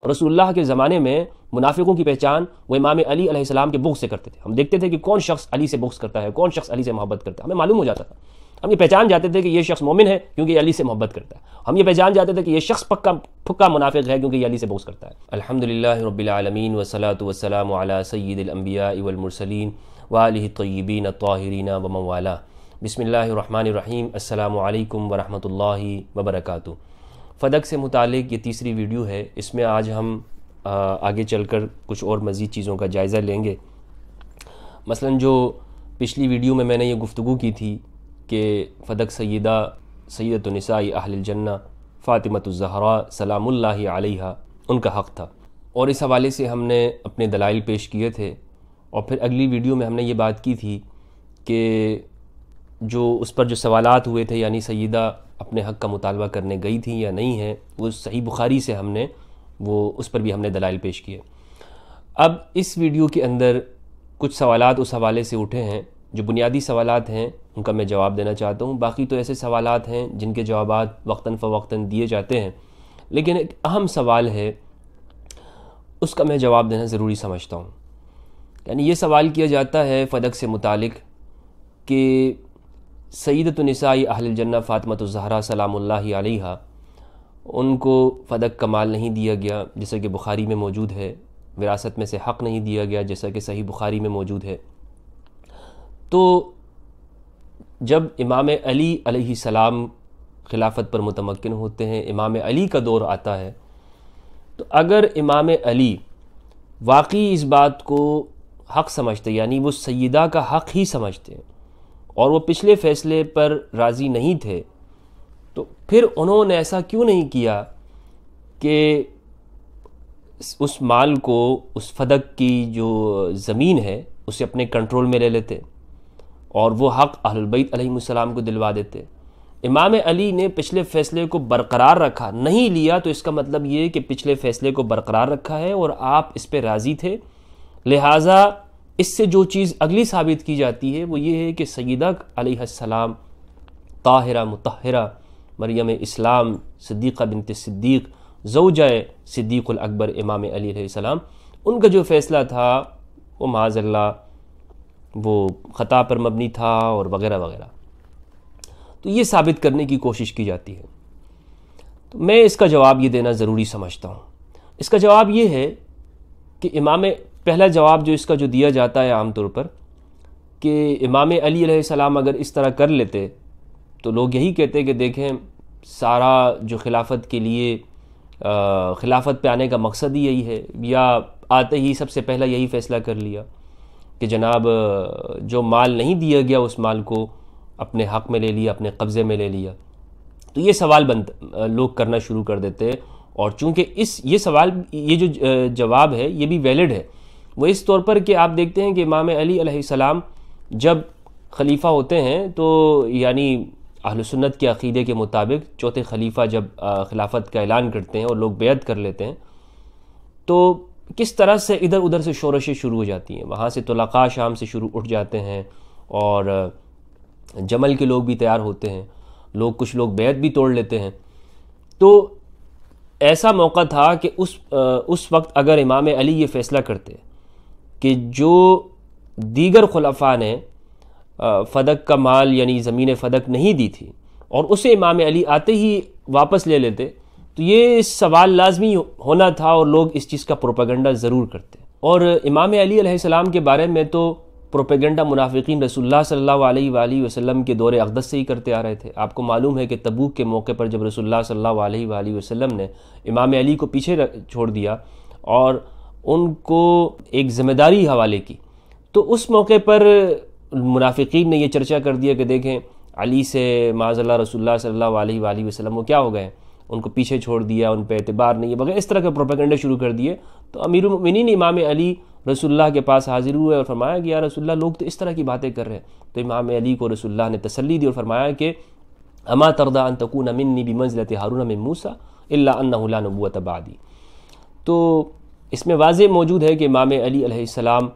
رسول اللہ کے زمانے میں منافقوں کی پہچان وہ امام علی علیہ السلام کے بغض سے کرتے تھے. ہم دیکھتے تھے کہ کون شخص علی سے بغض کرتا ہے، کون شخص علی سے محبت کرتا ہے، ہمیں معلوم ہو جاتا تھا. ہم یہ پہچان جاتے تھے کہ یہ شخص مومن ہے کیونکہ یہ علی سے محبت کرتا ہے. ہم یہ پہچان جاتے تھے کہ یہ شخص پکا منافق ہے کیونکہ یہ علی سے بغض کرتا ہے. الحمدللہ رب العالمین والصلاة والسلام علی سید الانبیاء والمرسلین وآلہ الطیبین الطاہرین ومن والاه. بسم اللہ الرحمن الرحیم. السلام علیکم ورحمۃ اللہ وبرکاتہ. فدق سے متعلق یہ تیسری ویڈیو ہے. اس میں آج ہم آگے چل کر کچھ اور مزید چیزوں کا جائزہ لیں گے. مثلا جو پچھلی ویڈیو میں نے یہ گفتگو کی تھی کہ فدق سیدۃ النساء اہل الجنہ فاطمۃ الزہراء سلام اللہ علیہا ان کا حق تھا، اور اس حوالے سے ہم نے اپنے دلائل پیش کیے تھے. اور پھر اگلی ویڈیو میں ہم نے یہ بات کی تھی کہ جو اس پر جو سوالات ہوئے تھے، یعنی سیدہ اپنے حق کا مطالبہ کرنے گئی تھیں یا نہیں ہیں، وہ صحیح بخاری سے ہم نے اس پر بھی ہم نے دلائل پیش کیے. اب اس ویڈیو کے اندر کچھ سوالات اس حوالے سے اٹھے ہیں جو بنیادی سوالات ہیں، ان کا میں جواب دینا چاہتا ہوں. باقی تو ایسے سوالات ہیں جن کے جوابات وقتاً فوقتاً دیے جاتے ہیں، لیکن ایک اہم سوال ہے، اس کا میں جواب دینا ضروری سمجھتا ہوں. یعنی یہ سوال کیا جاتا ہے فدق سے متعلق کہ سیدۃ النساء اہل الجنہ فاطمۃ الزہراء سلام اللہ علیہا ان کو فدق کا مال نہیں دیا گیا جیسا کہ بخاری میں موجود ہے، وراثت میں سے حق نہیں دیا گیا جیسا کہ صحیح بخاری میں موجود ہے. تو جب امام علی علیہ السلام خلافت پر متمکن ہوتے ہیں، امام علی کا دور آتا ہے، تو اگر امام علی واقعی اس بات کو حق سمجھتے، یعنی وہ سیدہ کا حق ہی سمجھتے اور وہ پچھلے فیصلے پر راضی نہیں تھے، تو پھر انہوں نے ایسا کیوں نہیں کیا کہ اس مال کو، اس فدق کی جو زمین ہے اسے اپنے کنٹرول میں لے لیتے اور وہ حق اہل البیت علیہ السلام کو دلوا دیتے. امام علی نے پچھلے فیصلے کو برقرار رکھا، نہیں لیا، تو اس کا مطلب یہ کہ پچھلے فیصلے کو برقرار رکھا ہے اور آپ اس پہ راضی تھے. لہٰذا اس سے جو چیز اگلی ثابت کی جاتی ہے وہ یہ ہے کہ سیدہ علیہ السلام طاہرہ مطہرہ مریم اسلام صدیقہ بنت صدیق زوجہ صدیق الاکبر امام علی علیہ السلام، ان کا جو فیصلہ تھا وہ معاذ اللہ وہ خطا پر مبنی تھا اور وغیرہ وغیرہ. تو یہ ثابت کرنے کی کوشش کی جاتی ہے. تو میں اس کا جواب یہ دینا ضروری سمجھتا ہوں. اس کا جواب یہ ہے کہ پہلا جواب جو اس کا جو دیا جاتا ہے عام طور پر کہ امام علی علیہ السلام اگر اس طرح کر لیتے تو لوگ یہی کہتے کہ دیکھیں سارا جو خلافت کے لیے خلافت پہ آنے کا مقصد ہی یہی ہے، یا آتے ہی سب سے پہلا یہی فیصلہ کر لیا کہ جناب جو مال نہیں دیا گیا اس مال کو اپنے حق میں لے لیا، اپنے قبضے میں لے لیا. تو یہ سوال لوگ کرنا شروع کر دیتے، اور چونکہ یہ سوال، یہ جو جواب ہے یہ بھی ویلڈ ہے. وہ اس طور پر کہ آپ دیکھتے ہیں کہ امام علی علیہ السلام جب خلیفہ ہوتے ہیں تو یعنی اہل سنت کے عقیدے کے مطابق چوتھے خلیفہ جب خلافت کا اعلان کرتے ہیں اور لوگ بیعت کر لیتے ہیں، تو کس طرح سے ادھر ادھر سے شورشیں شروع ہو جاتی ہیں. وہاں سے طلقاء شام سے شروع اٹھ جاتے ہیں اور جمل کے لوگ بھی تیار ہوتے ہیں، کچھ لوگ بیعت بھی توڑ لیتے ہیں. تو ایسا موقع تھا کہ اس وقت اگر امام علی یہ فیصلہ کرتے کہ جو دیگر خلفاء نے فدق کا مال یعنی زمین فدق نہیں دی تھی اور اسے امام علی آتے ہی واپس لے لیتے، تو یہ سوال لازمی ہونا تھا اور لوگ اس چیز کا پروپیگنڈا ضرور کرتے. اور امام علی علیہ السلام کے بارے میں تو پروپیگنڈا منافقین رسول اللہ صلی اللہ علیہ وآلہ وسلم کے دور اقدس سے ہی کرتے آ رہے تھے. آپ کو معلوم ہے کہ تبوک کے موقع پر جب رسول اللہ صلی اللہ علیہ وآلہ وسلم نے امام علی کو پیچھے چھوڑ دیا اور ان کو ایک ذمہ داری حوالے کی، تو اس موقع پر منافقین نے یہ چرچا کر دیا کہ دیکھیں علی سے معاذ اللہ رسول اللہ صلی اللہ علیہ وآلہ وسلم وہ کیا ہو گئے، ان کو پیچھے چھوڑ دیا، ان پہ اعتبار نہیں ہے وغیرہ، اس طرح کے پروپیگنڈے شروع کر دیے. تو امیر المؤمنین امام علی رسول اللہ کے پاس حاضر ہوئے اور فرمایا کہ یا رسول اللہ لوگ تو اس طرح کی باتیں کر رہے ہیں. تو امام علی کو رسول اللہ نے تسلی دی اور فرمایا کہ اما ترضى ان تكون منی بمنزلة هارون من موسى الا انه لا نبوة بعدی. تو اس میں واضح موجود ہے کہ امام علی علیہ السلام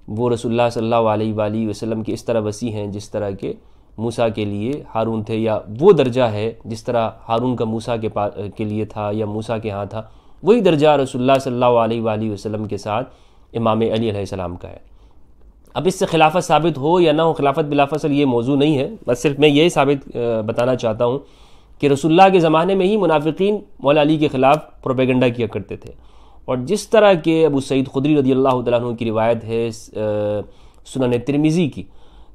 وہ رسول اللہ صلی اللہ علیہ وآلہ وسلم کے اس طرح وسیع ہیں جس طرح کہ موسیٰ کے لیے ہارون تھے، یا وہ درجہ ہے جس طرح ہارون کا موسیٰ کے لیے تھا یا موسیٰ کے ہاں تھا، وہی درجہ رسول اللہ صلی اللہ علیہ وآلہ وسلم کے ساتھ امام علی علیہ السلام کا ہے۔ اب اس سے خلافت ثابت ہو یا نہ ہو، خلافت بلا فصل یہ موضوع نہیں ہے، بس صرف میں یہ ثابت بتانا چاہتا ہوں کہ رسول اللہ کے زمانے میں ہی منافقین مولا علی کے خلاف پروپیگنڈا کیا کرتے تھے، اور جس طرح کہ ابو سعید خدری رضی اللہ تعالیٰ عنہ کی روایت ہے سنن ترمذی کی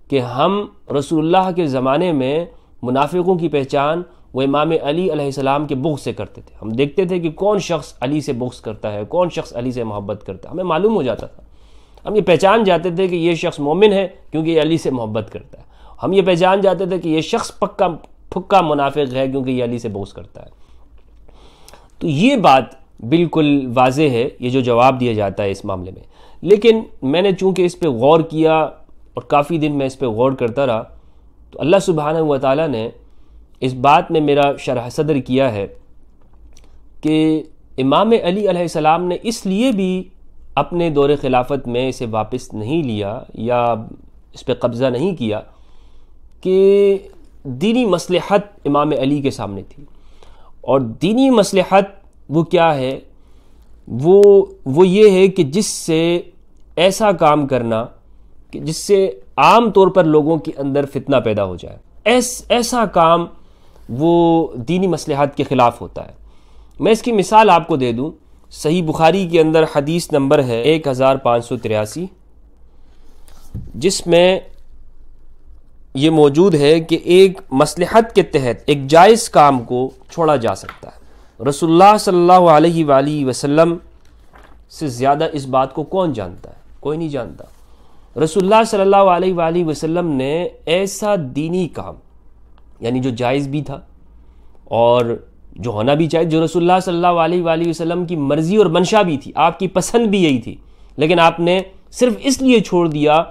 کہ ہم رسول اللہ کے زمانے میں منافقوں کی پہچان وہ امام علی علیہ السلام کے بغض سے کرتے تھے۔ ہم دیکھتے تھے کہ کون شخص علی سے بغض کرتا ہے، کون شخص علی سے محبت کرتا ہے، ہمیں معلوم ہو جاتا تھا۔ ہم یہ پہچان جاتے تھے کہ یہ شخص مومن ہے کیونکہ یہ علی سے محبت کرتا ہے، ہم یہ پہچان جاتے تھے کہ یہ شخص پکا پھکا منافق ہے کیونکہ یہ علی سے بغض کرتا ہے۔ تو یہ بات بالکل واضح ہے، یہ جو جواب دیا جاتا ہے اس معاملے میں۔ لیکن میں نے چونکہ اس پہ غور کیا اور کافی دن میں اس پہ غور کرتا رہا، تو اللہ سبحانہ و تعالیٰ نے اس بات میں میرا شرح صدر کیا ہے کہ امام علی علیہ السلام نے اس لیے بھی اپنے دور خلافت میں اسے واپس نہیں لیا یا اس پہ قبضہ نہیں کیا کہ دینی مصلحت امام علی کے سامنے تھی، اور دینی مصلحت وہ کیا ہے؟ وہ یہ ہے کہ جس سے ایسا کام کرنا کہ جس سے عام طور پر لوگوں کے اندر فتنہ پیدا ہو جائے، ایسا کام وہ دینی مصلحت کے خلاف ہوتا ہے۔ میں اس کی مثال آپ کو دے دوں، صحیح بخاری کے اندر حدیث نمبر ہے 1583، جس میں یہ موجود ہے کہ ایک مصلحت کے تحت ایک جائز کام کو چھوڑا جا سکتا ہے۔ رسول اللہ صلی اللہ علیہ وآلہ وسلم سے زیادہ اس بات کو کون جانتا ہے؟ کوئی نہیں جانتا۔ رسول اللہ صلی اللہ علیہ وآلہ وسلم نے ایسا دینی کام، یعنی جو جائز بھی تھا اور جو ہونا بھی چاہیے، جو رسول اللہ صلی اللہ علیہ وآلہ وسلم کی مرضی اور منشا بھی تھی، آپ کی پسند بھی یہی تھی، لیکن آپ نے صرف اس لیے چھوڑ دیا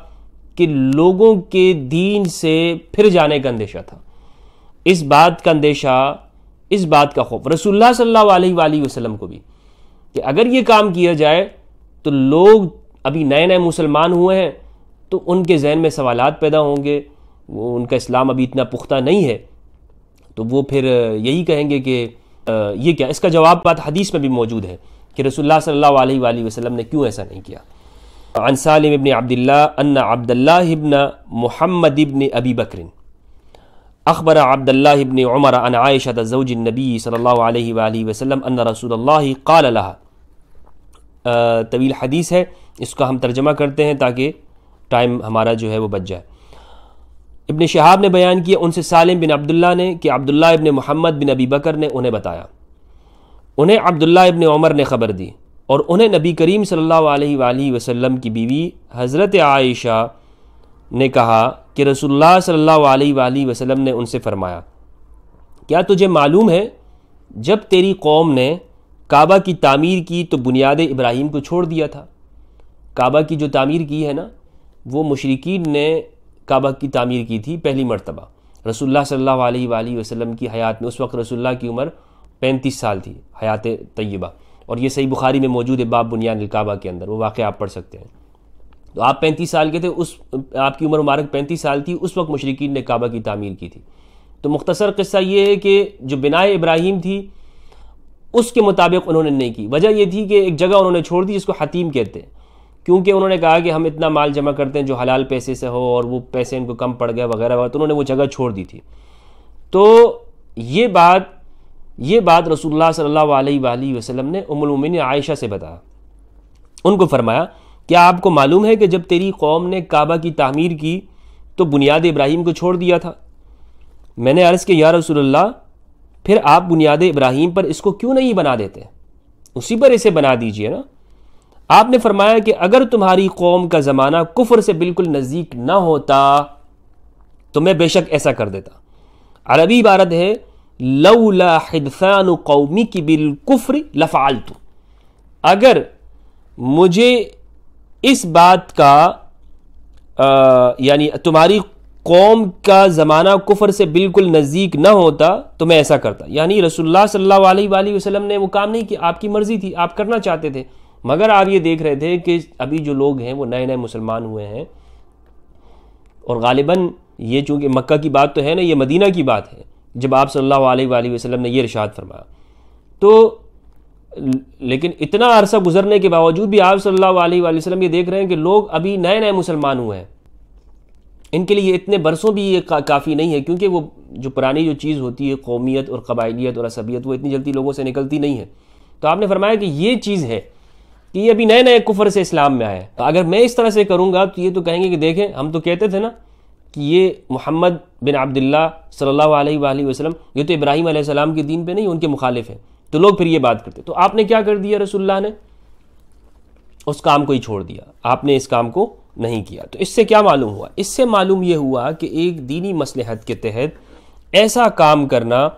کہ لوگوں کے دین سے پھر جانے کا اندیشہ تھا، اس بات کا اندیشہ، اس بات کا خوف رسول اللہ صلی اللہ علیہ وآلہ وسلم کو بھی، کہ اگر یہ کام کیا جائے تو لوگ ابھی نئے نئے مسلمان ہوئے ہیں تو ان کے ذہن میں سوالات پیدا ہوں گے، وہ ان کا اسلام ابھی اتنا پختہ نہیں ہے، تو وہ پھر یہی کہیں گے کہ یہ کیا۔ اس کا جواب بات حدیث میں بھی موجود ہے کہ رسول اللہ صلی اللہ علیہ وآلہ وسلم نے کیوں ایسا نہیں کیا۔ عن سالم ابن عبداللہ ان عبداللہ ابن محمد ابن ابی بکر اخبر عبداللہ ابن عمر عن عائشہ زوج النبی صلی اللہ علیہ وآلہ وسلم ان رسول اللہ قال لها۔ طویل حدیث ہے، اس کا ہم ترجمہ کرتے ہیں تاکہ ٹائم ہمارا جو ہے وہ بچ جائے۔ ابن شہاب نے بیان کیا ان سے سالم بن عبداللہ نے کہ عبداللہ ابن محمد بن ابی بکر نے انہیں بتایا، انہیں عبداللہ ابن عمر نے خبر دی، اور انہیں نبی کریم صلی اللہ علیہ وآلہ وسلم کی بیوی حضرت عائشہ نے کہا کہ رسول اللہ صلی اللہ علیہ وآلہ وسلم نے ان سے فرمایا، کیا تجھے معلوم ہے جب تیری قوم نے کعبہ کی تعمیر کی تو بنیاد ابراہیم کو چھوڑ دیا تھا؟ کعبہ کی جو تعمیر کی ہے نا، وہ مشرکین نے کعبہ کی تعمیر کی تھی پہلی مرتبہ رسول اللہ صلی اللہ علیہ وآلہ وسلم کی حیات میں۔ اس وقت رسول اللہ کی عمر 35 سال تھی، حیات طیبہ، اور یہ صحیح بخاری میں موجود ہے باب بنیان الکعبہ کے اندر، وہ واقعہ آپ پڑھ سکتے ہیں۔ تو آپ 35 سال کے تھے، آپ کی عمر مبارک 35 سال تھی، اس وقت مشرکین نے کعبہ کی تعمیر کی تھی۔ تو مختصر قصہ یہ ہے کہ جو بناء ابراہیم تھی اس کے مطابق انہوں نے نہیں کی۔ وجہ یہ تھی کہ ایک جگہ انہوں نے چھوڑ دی جس کو حتیم کہتے ہیں، کیونکہ انہوں نے کہا کہ ہم اتنا مال جمع کرتے ہیں جو حلال پیسے سے ہو، اور وہ پیسے ان کو کم پڑ گئے وغیرہ وغیرہ، تو انہوں نے وہ جگہ چھوڑ دی تھی۔ تو یہ بات رسول اللہ صلی اللہ علیہ وآلہ وسلم نے ام المومنین عائشہ سے بتایا، ان کو فرمایا کیا آپ کو معلوم ہے کہ جب تیری قوم نے کعبہ کی تعمیر کی تو بنیاد ابراہیم کو چھوڑ دیا تھا؟ میں نے عرض کیا یا رسول اللہ، پھر آپ بنیاد ابراہیم پر اس کو کیوں نہیں بنا دیتے، اسی پر اسے بنا دیجئے نا۔ آپ نے فرمایا کہ اگر تمہاری قوم کا زمانہ کفر سے بالکل نزدیک نہ ہوتا تو میں بے شک ایسا کر دیتا۔ عربی عبارت ہے لولا حدثان قومک بالکفر لفعلت، اگر مجھے اس بات کا یعنی تمہاری قوم کا زمانہ کفر سے بالکل نزدیک نہ ہوتا تو میں ایسا کرتا۔ یعنی رسول اللہ صلی اللہ علیہ وآلہ وسلم نے وہ کام نہیں کیا، آپ کی مرضی تھی، آپ کرنا چاہتے تھے، مگر آپ یہ دیکھ رہے تھے کہ ابھی جو لوگ ہیں وہ نئے نئے مسلمان ہوئے ہیں، اور غالباً یہ چونکہ مکہ کی بات تو ہے نا، یہ مدینہ کی بات ہے جب آپ صلی اللہ علیہ وآلہ وسلم نے یہ ارشاد فرمایا۔ تو لیکن اتنا عرصہ گزرنے کے باوجود بھی آپ صلی اللہ علیہ وآلہ وسلم یہ دیکھ رہے ہیں کہ لوگ ابھی نئے نئے مسلمان ہوئے ہیں، ان کے لیے اتنے برسوں بھی یہ کافی نہیں ہے، کیونکہ وہ جو پرانی جو چیز ہوتی ہے قومیت اور قبائلیت اور عصبیت، وہ اتنی جلدی لوگوں سے نکلتی نہیں ہے۔ تو آپ نے فرمایا کہ یہ چیز ہے کہ یہ ابھی نئے نئے کفر سے اسلام میں آئے ہیں۔ اگر میں اس طرح سے کروں گا تو یہ تو کہیں گے کہ دیکھیں ہم تو کہتے تھے نا کہ یہ محمد بن عبداللہ صلی اللہ علیہ وآلہ وسلم یہ تو ابراہیم علیہ السلام کے دین پہ نہیں، ان کے مخالف ہیں، تو لوگ پھر یہ بات کرتے۔ تو آپ نے کیا کر دیا؟ رسول اللہ نے اس کام کو ہی چھوڑ دیا، آپ نے اس کام کو نہیں کیا۔ تو اس سے کیا معلوم ہوا؟ اس سے معلوم یہ ہوا کہ ایک دینی مصلحت کے تحت ایسا کام کرنا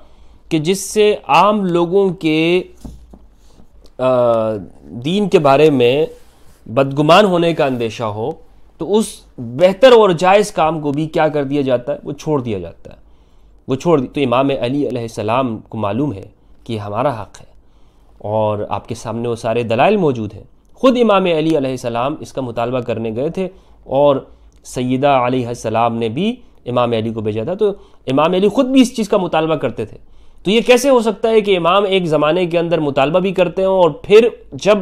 کہ جس سے عام لوگوں کے دین کے بارے میں بدگمان ہونے کا اندیشہ ہو، تو اس بہتر اور جائز کام کو بھی کیا کر دیا جاتا ہے؟ وہ چھوڑ دیا جاتا ہے، وہ چھوڑ تو امام علی علیہ السلام کو معلوم ہے کہ یہ ہمارا حق ہے، اور آپ کے سامنے وہ سارے دلائل موجود ہیں۔ خود امام علی علیہ السلام اس کا مطالبہ کرنے گئے تھے، اور سیدہ علیہ السلام نے بھی امام علی کو بھیجا تھا، تو امام علی خود بھی اس چیز کا مطالبہ کرتے تھے۔ تو یہ کیسے ہو سکتا ہے کہ امام ایک زمانے کے اندر مطالبہ بھی کرتے ہوں اور پھر جب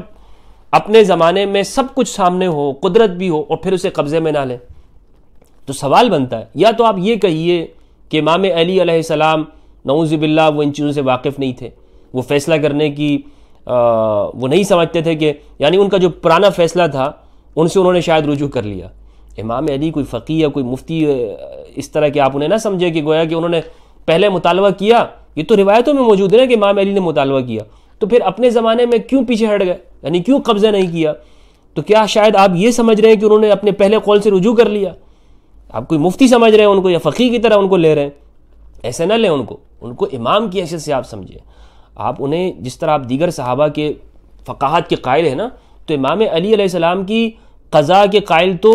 اپنے زمانے میں سب کچھ سامنے ہو، قدرت بھی ہو، اور پھر اسے قبضے میں نہ لیں؟ تو سوال بنتا ہے، یا تو آپ یہ کہیے کہ امام علی علیہ السلام نعوذ باللہ وہ ان چیزوں سے واقف نہیں تھے، وہ فیصلہ کرنے کی وہ نہیں سمجھتے تھے، کہ یعنی ان کا جو پرانا فیصلہ تھا ان سے انہوں نے شاید رجوع کر لیا۔ امام علی کوئی فقیہ یا کوئی مفتی اس طرح کہ آپ انہیں نہ سمجھے کہ گویا کہ انہوں نے پہلے مطالبہ کیا، یہ تو روایتوں میں موجود ہے کہ امام علی نے مطالبہ کیا، تو پھر اپنے زمانے میں کیوں پیچھے ہٹ گئے، یعنی کیوں قبضہ نہیں کیا؟ تو کیا شاید آپ یہ سمجھ رہے ہیں کہ انہوں نے اپنے پہلے قول سے رجوع کر لیا؟ آپ کوئی مفتی سمجھ رہے ہیں ان کو، یا فقیہ کی طرح ان کو لے رہے ہیں؟ ایسے نہ لیں ان کو امام کی حیثیت سے آپ سمجھیں۔ آپ انہیں جس طرح آپ دیگر صحابہ کے فقاہت کے قائل ہیں نا، تو امام علی علیہ السلام کی قضاء کے قائل تو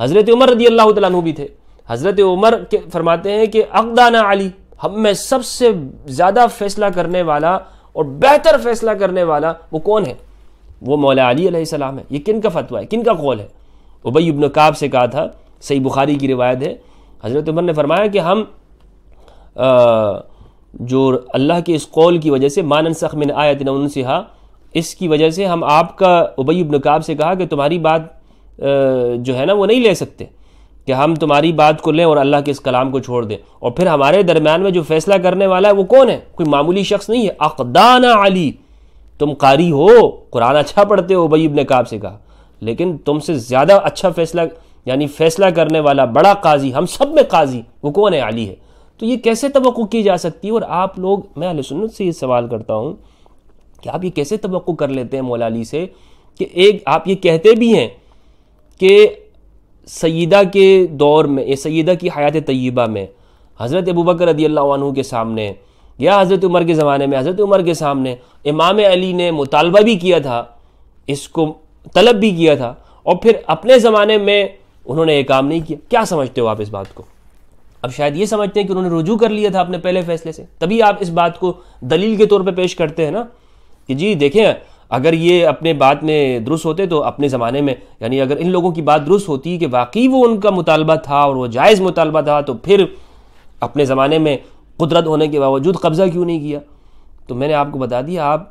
حضرت عمر رضی اللہ تعالیٰ عنہ بھی تھے۔ حضرت عمر فرماتے ہیں کہ اقدانا علی، ہم میں سب سے زیادہ فیصلہ کرنے والا اور بہتر فیصلہ کرنے والا وہ کون ہے؟ وہ مولا علی علیہ السلام ہے۔ یہ کن کا فتویٰ ہے، کن کا قول ہے؟ ابی بن کعب سے کہا تھا، صحیح بخاری کی روایت ہے، حضرت عمر نے فرمایا کہ ہم جو اللہ کے اس قول کی وجہ سے ما ننسخ من آیۃ او ننسھا، اس کی وجہ سے ہم آپ کا ابی بن کعب سے کہا کہ تمہاری بات جو ہے نا وہ نہیں لے سکتے، کہ ہم تمہاری بات کو لیں اور اللہ کے اس کلام کو چھوڑ دیں، اور پھر ہمارے درمیان میں جو فیصلہ کرنے والا ہے وہ کون ہے؟ کوئی معمولی شخص نہیں ہے۔ اقدانا علی، تم قاری ہو، قرآن اچھا پڑھتے ہو، ابی بن کعب سے کہا، لیکن تم سے زیادہ اچھا فیصلہ یعنی فیصلہ کرنے والا بڑا قاضی، ہم سب میں قاضی وہ کون ہے؟ علی ہے۔ تو یہ کیسے توقع کی جا سکتی ہے؟ اور آپ لوگ، میں اہل سنت سے یہ سوال کرتا ہوں کہ آپ یہ کیسے توقع کر لیتے ہیں مولا علی سے، کہ ایک آپ یہ کہتے بھی ہیں کہ سیدہ کے دور میں، سیدہ کی حیات طیبہ میں حضرت ابوبکر رضی اللہ عنہ کے سامنے یا حضرت عمر کے زمانے میں حضرت عمر کے سامنے امام علی نے مطالبہ بھی کیا تھا، اس کو طلب بھی کیا تھا، اور پھر اپنے زمانے میں انہوں نے یہ کام نہیں کیا۔ کیا سمجھتے ہو آپ اس بات کو؟ اب شاید یہ سمجھتے ہیں کہ انہوں نے رجوع کر لیا تھا اپنے پہلے فیصلے سے، تبھی آپ اس بات کو دلیل کے طور پہ پیش کرتے ہیں نا، کہ جی دیکھیں اگر یہ اپنے بات میں درست ہوتے تو اپنے زمانے میں، یعنی اگر ان لوگوں کی بات درست ہوتی کہ واقعی وہ ان کا مطالبہ تھا اور وہ جائز مطالبہ تھا، تو پھر اپنے زمانے میں قدرت ہونے کے باوجود قبضہ کیوں نہیں کیا؟ تو میں نے آپ کو بتا دیا، آپ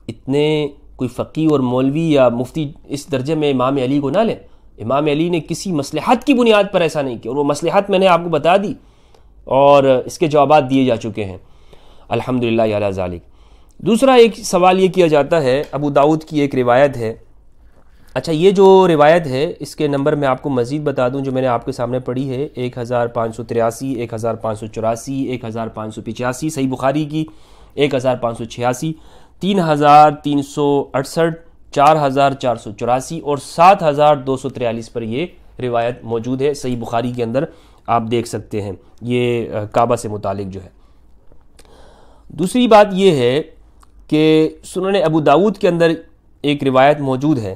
اتنے کوئی فقیہ اور مولوی یا مفتی اس درجے میں امام علی کو نہ لیں۔ امام علی نے کسی مصلحت کی بنیاد پر ایسا نہیں کیا، اور وہ مصلحت میں نے آپ کو بتا دی اور اس کے جوابات دیے جا چکے ہیں، الحمدللہ علی ذالک۔ دوسرا ایک سوال یہ کیا جاتا ہے، ابو داؤد کی ایک روایت ہے، اچھا یہ جو روایت ہے اس کے نمبر میں آپ کو مزید بتا دوں جو میں نے آپ کے سامنے پڑھی ہے، 1583، 1584، 1585، صحیح بخاری کی 1586، 3368، 4484 اور 7243 پر یہ روایت موجود ہے، صحیح بخاری کے اندر آپ دیکھ سکتے ہیں، یہ کعبہ سے متعلق جو ہے۔ دوسری بات یہ ہے کہ سنن ابو داؤد کے اندر ایک روایت موجود ہے،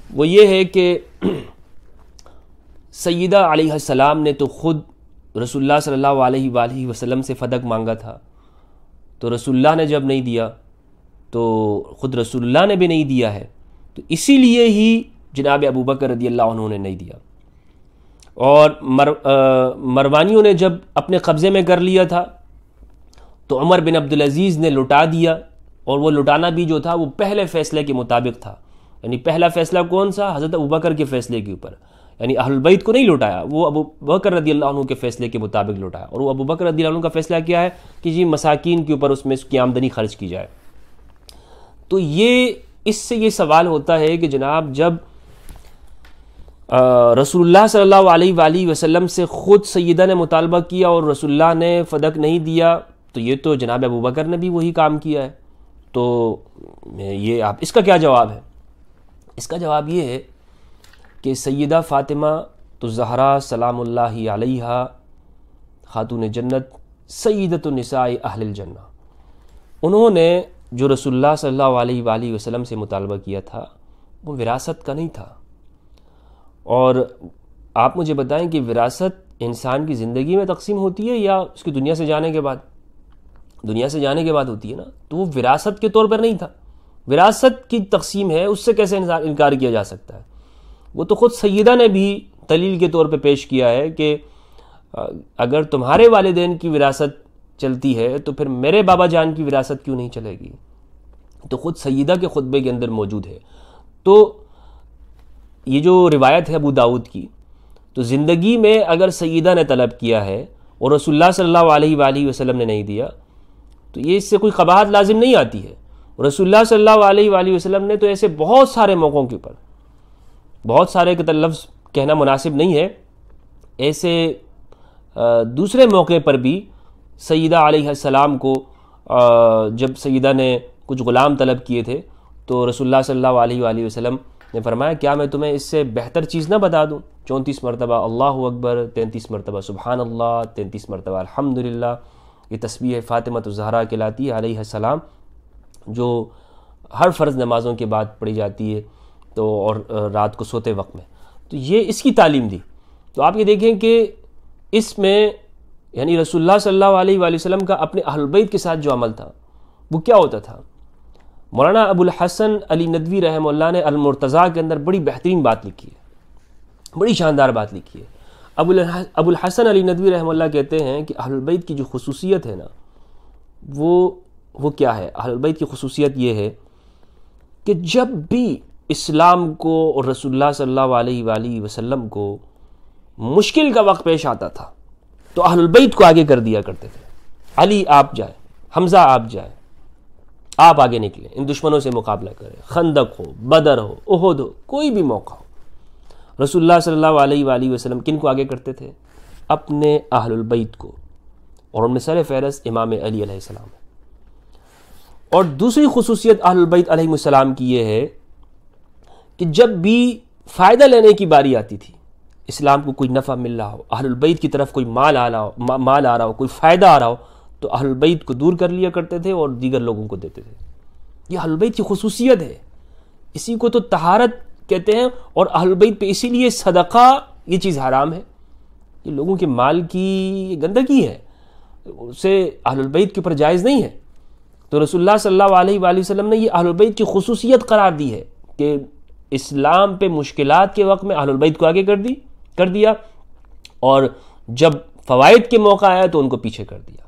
وہ یہ ہے کہ سیدہ علیہ السلام نے تو خود رسول اللہ صلی اللہ علیہ وآلہ وسلم سے فدق مانگا تھا، تو رسول اللہ نے جب نہیں دیا تو خود رسول اللہ نے بھی نہیں دیا ہے، تو اسی لیے ہی جناب ابو بکر رضی اللہ عنہ نے نہیں دیا، اور مروانیوں نے جب اپنے قبضے میں کر لیا تھا تو عمر بن عبدالعزیز نے لٹا دیا، اور وہ لٹانا بھی جو تھا وہ پہلے فیصلے کے مطابق تھا. یعنی پہلا فیصلہ کون سا؟ حضرت ابوبکر کے فیصلے کے اوپر. یعنی اہل البیت کو نہیں لٹایا، وہ ابوبکر رضی اللہ عنہ کے فیصلے کے مطابق لٹایا. اور وہ ابوبکر رضی اللہ عنہ کا فیصلہ کیا ہے کہ جی مساکین کے اوپر اس میں اس کی آمدنی خرچ کی جائے. تو اس سے یہ سوال ہوتا ہے کہ جناب جب رسول اللہ صلی اللہ علیہ وآلہ وسلم سے خود سیدہ نے مطالبہ کیا اور رسول اللہ نے فدق نہیں دیا، تو یہ تو جناب ابوبکر نے بھی وہی کام کیا ہے. تو یہ آپ اس کا کیا جواب ہے؟ اس کا جواب یہ ہے کہ سیدہ فاطمہ تو زہرا سلام اللہ علیہا خاتون جنت سیدۃ النساء اہل الجنہ، انہوں نے جو رسول اللہ صلی اللہ علیہ وآلہ وسلم سے مطالبہ کیا تھا وہ وراثت کا نہیں تھا. اور آپ مجھے بتائیں کہ وراثت انسان کی زندگی میں تقسیم ہوتی ہے یا اس کی دنیا سے جانے کے بعد؟ دنیا سے جانے کے بعد ہوتی ہے نا. تو وہ وراثت کے طور پر نہیں تھا، وراثت کی تقسیم ہے، اس سے کیسے انکار کیا جا سکتا ہے؟ وہ تو خود سیدہ نے بھی دلیل کے طور پہ پیش کیا ہے کہ اگر تمہارے والدین کی وراثت چلتی ہے تو پھر میرے بابا جان کی وراثت کیوں نہیں چلے گی؟ تو خود سیدہ کے خطبے کے اندر موجود ہے. تو یہ جو روایت ہے ابو داؤد کی، تو زندگی میں اگر سیدہ نے طلب کیا ہے اور رسول اللہ صلی اللہ علیہ وآلہ وسلم نے نہیں دیا تو یہ اس سے کوئی قباحت لازم نہیں آتی ہے. رسول اللہ صلی اللہ علیہ وآلہ وسلم نے تو ایسے بہت سارے موقعوں کے اوپر، بہت سارے کا لفظ کہنا مناسب نہیں ہے، ایسے دوسرے موقع پر بھی سیدہ علیہ السلام کو جب سیدہ نے کچھ غلام طلب کیے تھے تو رسول اللہ صلی اللہ علیہ وآلہ وسلم نے فرمایا کیا میں تمہیں اس سے بہتر چیز نہ بتا دوں؟ 34 مرتبہ اللہ اکبر، 33 مرتبہ سبحان اللہ، 33 مرتبہ الحمدللہ. یہ تسبیح فاطمہ الزہرا کہلاتی ہے علیہ السلام، جو ہر فرض نمازوں کے بعد پڑھی جاتی ہے تو اور رات کو سوتے وقت میں. تو یہ اس کی تعلیم دی. تو آپ یہ دیکھیں کہ اس میں یعنی رسول اللہ صلی اللہ علیہ وآلہ وسلم کا اپنے اہل بیت کے ساتھ جو عمل تھا وہ کیا ہوتا تھا؟ مولانا ابو الحسن علی ندوی رحمہ اللہ نے المرتضیٰ کے اندر بڑی بہترین بات لکھی ہے، بڑی شاندار بات لکھی ہے. ابو الحسن علی ندوی رحمہ اللہ کہتے ہیں کہ اہل بیت کی جو خصوصیت ہے نا وہ کیا ہے؟ اہل بیت کی خصوصیت یہ ہے کہ جب بھی اسلام کو اور رسول اللہ صلی اللہ علیہ وآلہ وسلم کو مشکل کا وقت پیش آتا تھا تو اہل بیت کو آگے کر دیا کرتے تھے. علی آپ جائیں، حمزہ آپ جائیں، آپ آگے نکلیں، ان دشمنوں سے مقابلہ کریں، خندق ہو، بدر ہو، احد ہو، کوئی بھی موقع ہو. رسول اللہ صلی اللہ علیہ وآلہ وسلم کن کو آگے کرتے تھے؟ اپنے اہل البیت کو، اور ان میں سر فہرست امام علی علیہ السلام ہے. اور دوسری خصوصیت اہل البیت علیہ السلام کی یہ ہے کہ جب بھی فائدہ لینے کی باری آتی تھی، اسلام کو کوئی نفع مل رہا ہو، اہل البیت کی طرف کوئی مال آ رہا ہو، کوئی فائدہ آ رہا ہو، تو اہل البیت کو دور کر لیا کرتے تھے اور دیگر لوگوں کو دیتے تھے. یہ اہل البیت کی خصوصیت ہے، اسی کو تو طہارت کہتے ہیں. اور اہل البیت پہ اسی لیے صدقہ یہ چیز حرام ہے، یہ لوگوں کے مال کی گندگی ہے، اسے اہل البیت کے اوپر جائز نہیں ہے. تو رسول اللہ صلی اللہ علیہ وآلہ وسلم نے یہ اہل البیت کی خصوصیت قرار دی ہے کہ اسلام پہ مشکلات کے وقت میں اہل البیت کو آگے کر دیا اور جب فوائد کے موقع آیا تو ان کو پیچھے کر دیا.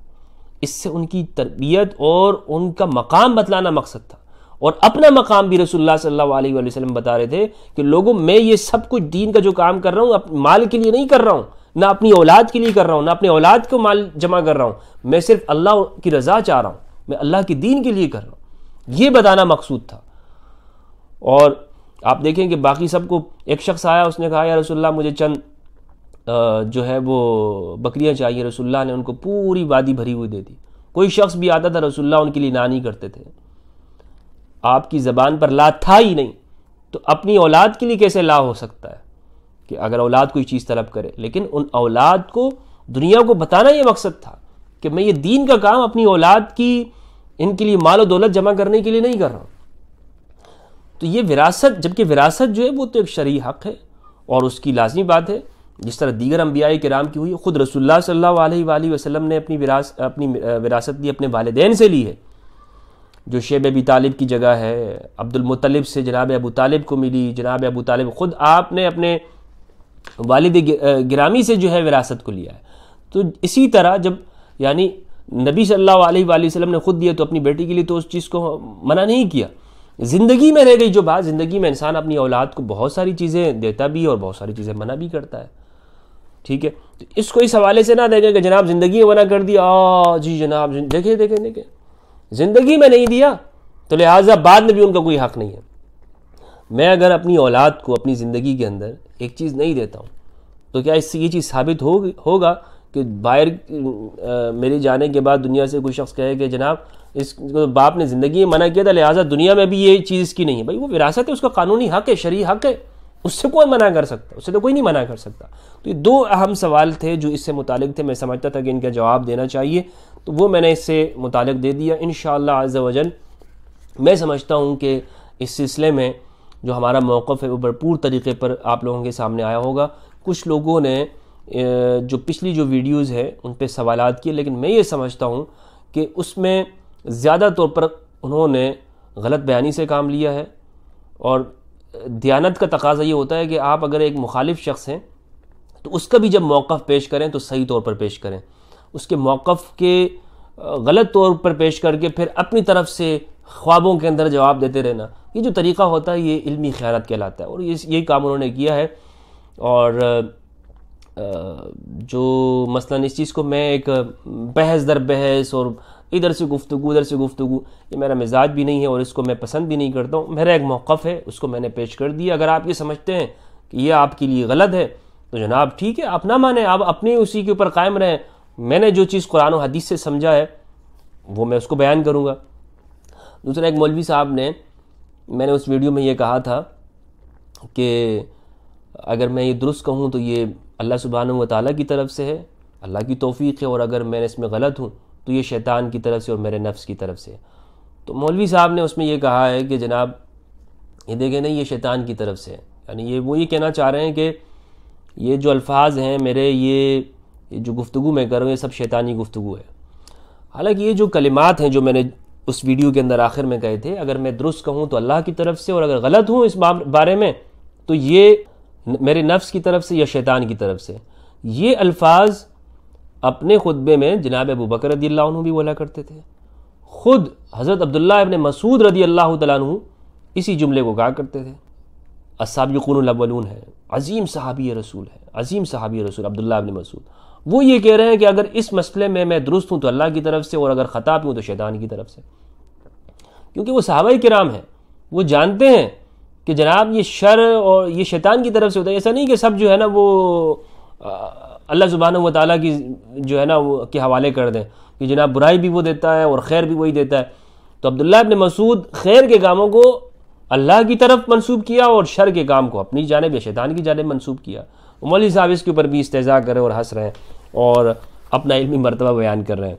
اس سے ان کی تربیت اور ان کا مقام بتلانا مقصد تھا. اور اپنا مقام بھی رسول اللہ صلی اللہ علیہ وآلہ وسلم بتا رہے تھے کہ لوگوں میں یہ سب کچھ دین کا جو کام کر رہا ہوں مال کے لیے نہیں کر رہا ہوں، نہ اپنی اولاد کے لیے کر رہا ہوں، نہ اپنے اولاد کو مال جمع کر رہا ہوں، میں صرف اللہ کی رضا چاہ رہا ہوں، میں اللہ کی دین کے لیے کر رہا ہوں. یہ بتانا مقصود تھا. اور آپ دیکھیں کہ باقی سب کو، ایک شخص آیا، اس نے کہا یا رسول اللہ مجھے چند جو ہے وہ بکریاں چاہیے. رسول اللہ نے ان کو پوری وادی بھری ہوئی دے دی. کوئی شخص بھی آتا تھا رسول اللہ ان کے لیے نہ نہیں کرتے تھے. آپ کی زبان پر لا تھا ہی نہیں تو اپنی اولاد کے لیے کیسے لا ہو سکتا ہے کہ اگر اولاد کوئی چیز طلب کرے؟ لیکن ان اولاد کو دنیا کو بتانا یہ مقصد تھا کہ میں یہ دین کا کام اپنی اولاد کی، ان کے لیے مال و دولت جمع کرنے کے لیے نہیں کر رہا ہوں. تو یہ وراثت، جبکہ وراثت جو ہے وہ تو ایک شرعی حق ہے اور اس کی لازمی بات ہے جس طرح دیگر انبیاء کرام کی ہوئی. خود رسول اللہ صلی اللہ علیہ وآلہ وسلم نے اپنی وراثت لی اپنے والدین سے لی ہے، جو شیب ابی طالب کی جگہ ہے. عبد المطلب سے جناب ابو طالب کو ملی. جناب ابو طالب خود آپ نے اپنے والد گرامی سے جو ہے وراثت کو لیا ہے. تو اسی طرح جب یعنی نبی صلی اللہ علیہ وآلہ وسلم نے خود دیا تو اپنی بیٹی کے لیے تو اس چیز کو منع نہیں کیا. زندگی میں رہ گئی جو بات، زندگی میں انسان اپنی اولاد کو بہت ساری چیزیں دیتا بھی اور بہت ساری چیزیں منع بھی کرتا ہے. ٹھیک ہے، تو اس کو اس حوالے سے نہ دیکھیں کہ جناب زندگی میں منع کر دیا، جی جناب دیکھیں زندگی میں نہیں دیا تو لہٰذا بعد میں بھی ان کا کوئی حق نہیں ہے. میں اگر اپنی اولاد کو اپنی زندگی کے اندر ایک چیز نہیں دیتا ہوں تو کیا اس سے یہ چیز ثابت ہوگا کہ باہر میرے جانے کے بعد دنیا سے کوئی شخص کہے کہ جناب اس باپ نے زندگی میں منع کیا تھا لہٰذا دنیا میں بھی یہ چیز اس کی نہیں ہے؟ بھائی وہ وراثت ہے، اس کا قانونی حق ہے، شرعی حق ہے، اس سے کوئی منع کر سکتا، اس سے تو کوئی نہیں منع کر سکتا. تو یہ دو اہم سوال تھے جو اس سے متعلق تھے، میں سمجھتا تھا کہ ان کا جواب دینا چاہیے تو وہ میں نے اس سے متعلق دے دیا. انشاءاللہ عز و جل میں سمجھتا ہوں کہ اس سلسلے میں جو ہمارا موقف ہے وہ بھرپور طریقے پر آپ لوگوں کے سامنے آیا ہوگا. کچھ لوگوں نے جو پچھلی جو ویڈیوز ہیں ان پہ سوالات کیے، لیکن میں یہ سمجھتا ہوں کہ اس میں زیادہ طور پر انہوں نے غلط بیانی سے کام لیا ہے. اور دیانت کا تقاضا یہ ہوتا ہے کہ آپ اگر ایک مخالف شخص ہیں تو اس کا بھی جب موقف پیش کریں تو صحیح طور پر پیش کریں. اس کے موقف کے غلط طور پر پیش کر کے پھر اپنی طرف سے خوابوں کے اندر جواب دیتے رہنا، یہ جو طریقہ ہوتا ہے یہ علمی خیانت کہلاتا ہے، اور یہی کام انہوں نے کیا ہے. اور جو مثلا اس چیز کو میں ایک بحث در بحث اور ادھر سے گفتگو یہ میرا مزاج بھی نہیں ہے اور اس کو میں پسند بھی نہیں کرتا ہوں. میرا ایک موقف ہے، اس کو میں نے پیش کر دیا. اگر آپ یہ سمجھتے ہیں کہ یہ آپ کے لیے غلط ہے تو جناب ٹھیک ہے، آپ نہ مانیں، آپ اپنی اسی کے اوپر قائم رہیں. میں نے جو چیز قرآن و حدیث سے سمجھا ہے وہ میں اس کو بیان کروں گا. دوسرا ایک مولوی صاحب نے، میں نے اس ویڈیو میں یہ کہا تھا کہ اگر میں یہ درست کہوں تو یہ اللہ سبحانہ و تعالیٰ کی طرف سے ہے، اللہ کی توفیق ہے، اور اگر میں اس میں غلط ہوں تو یہ شیطان کی طرف سے اور میرے نفس کی طرف سے. تو مولوی صاحب نے اس میں یہ کہا ہے کہ جناب یہ دیکھیں نہیں، یہ شیطان کی طرف سے ہے. یعنی وہ یہ کہنا چاہ رہے ہیں کہ یہ جو الفاظ ہیں میرے، یہ جو گفتگو میں کر رہا ہوں یہ سب شیطانی گفتگو ہے. حالانکہ یہ جو کلمات ہیں جو میں نے اس ویڈیو کے اندر آخر میں کہے تھے، اگر میں درست کہوں تو اللہ کی طرف سے، اور اگر غلط ہوں اس بارے میں تو یہ میرے نفس کی طرف سے یا شیطان کی طرف سے. یہ الفاظ اپنے خطبے میں جناب ابو بکر رضی اللہ عنہ بھی بولا کرتے تھے. خود حضرت عبداللہ ابن مسعود رضی اللہ تعالیٰ عنہ اسی جملے کو کہا کرتے تھے. السابقون الاولون ہے، عظیم صحابی رسول ہے، عظیم صحابی رسول عبداللہ ابن مسعود. وہ یہ کہہ رہے ہیں کہ اگر اس مسئلے میں درست ہوں تو اللہ کی طرف سے، اور اگر خطا پہ ہوں تو شیطان کی طرف سے. کیونکہ وہ صحابہ کرام ہیں، وہ جانتے ہیں کہ جناب یہ شر اور یہ شیطان کی طرف سے ہوتا ہے. ایسا نہیں کہ سب جو ہے نا وہ اللہ سبحانہ و تعالیٰ کی جو ہے نا وہ کے حوالے کر دیں کہ جناب برائی بھی وہ دیتا ہے اور خیر بھی وہی دیتا ہے. تو عبداللہ ابن مسعود خیر کے کاموں کو اللہ کی طرف منسوب کیا اور شر کے کام کو اپنی جانب یا شیطان کی جانب منسوب کیا. مولوی صاحب اس کے اوپر بھی استہزاء کر رہے ہیں اور ہنس رہے ہیں اور اپنا علمی مرتبہ بیان کر رہے ہیں.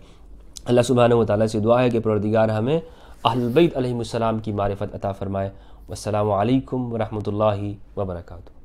اللہ سبحانہ و تعالیٰ سے دعا ہے کہ پروردگار ہمیں اہل البیت علیہم السلام کی معرفت عطا فرمائے. والسلام علیکم ورحمۃ اللہ وبرکاتہ.